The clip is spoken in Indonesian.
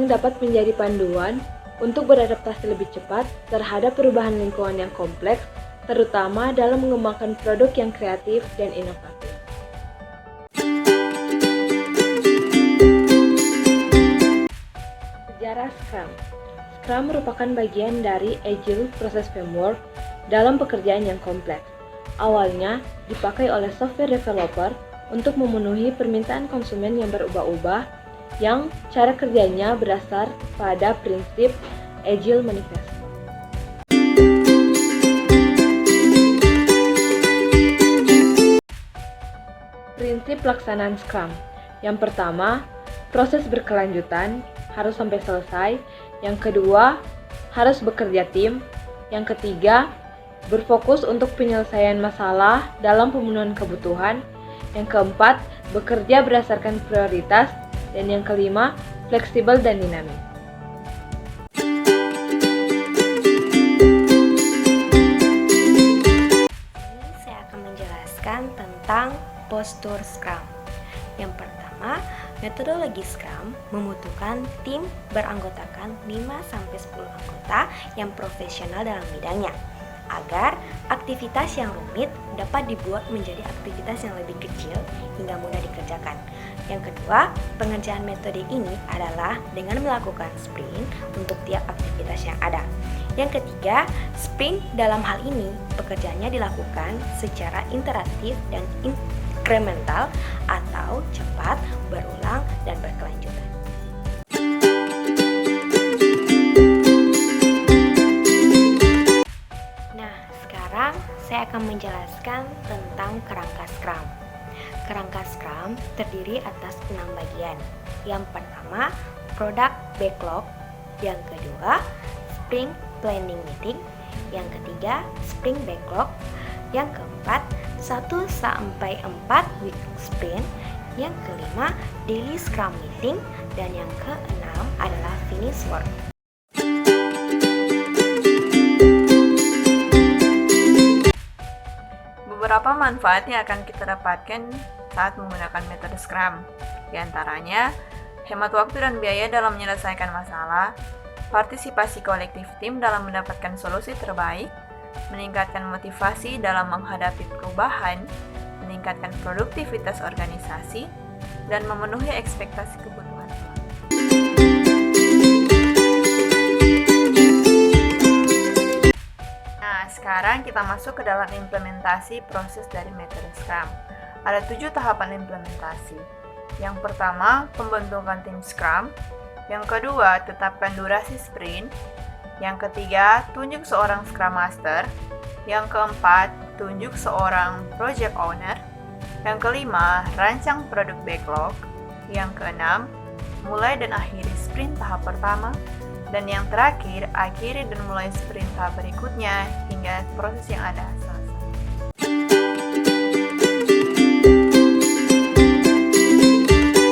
yang dapat menjadi panduan untuk beradaptasi lebih cepat terhadap perubahan lingkungan yang kompleks, terutama dalam mengembangkan produk yang kreatif dan inovatif. Sejarah Scrum. Scrum merupakan bagian dari Agile Process Framework dalam pekerjaan yang kompleks. Awalnya dipakai oleh software developer untuk memenuhi permintaan konsumen yang berubah-ubah, yang cara kerjanya berdasar pada prinsip Agile Manifesto. Prinsip pelaksanaan Scrum. Yang pertama, proses berkelanjutan harus sampai selesai. Yang kedua, harus bekerja tim. Yang ketiga, berfokus untuk penyelesaian masalah dalam pemenuhan kebutuhan. Yang keempat, bekerja berdasarkan prioritas. Dan yang kelima, fleksibel dan dinamis. Ini saya akan menjelaskan tentang postur Scrum. Yang pertama, metodologi Scrum membutuhkan tim beranggotakan 5-10 anggota yang profesional dalam bidangnya, agar aktivitas yang rumit dapat dibuat menjadi aktivitas yang lebih kecil hingga mudah dikerjakan. Yang kedua, pengerjaan metode ini adalah dengan melakukan sprint untuk tiap aktivitas yang ada. Yang ketiga, sprint dalam hal ini pekerjaannya dilakukan secara interaktif dan inkremental atau cepat, berulang, dan berkelanjutan. Sekarang saya akan menjelaskan tentang kerangka Scrum. Kerangka Scrum terdiri atas 6 bagian. Yang pertama, Product Backlog. Yang kedua, Sprint Planning Meeting. Yang ketiga, Sprint Backlog. Yang keempat, 1-4 Week Sprint. Yang kelima, Daily Scrum Meeting. Dan yang keenam adalah Finish Work. Beberapa manfaat yang akan kita dapatkan saat menggunakan metode Scrum. Di antaranya, hemat waktu dan biaya dalam menyelesaikan masalah, partisipasi kolektif tim dalam mendapatkan solusi terbaik, meningkatkan motivasi dalam menghadapi perubahan, meningkatkan produktivitas organisasi, dan memenuhi ekspektasi kebutuhan. Sekarang kita masuk ke dalam implementasi proses dari metode Scrum. Ada 7 tahapan implementasi. Yang pertama, pembentukan tim Scrum. Yang kedua, tetapkan durasi sprint. Yang ketiga, tunjuk seorang Scrum Master. Yang keempat, tunjuk seorang Project Owner. Yang kelima, rancang produk backlog. Yang keenam, mulai dan akhiri sprint tahap pertama. Dan yang terakhir, akhiri dan mulai sprint tahap berikutnya hingga proses yang ada.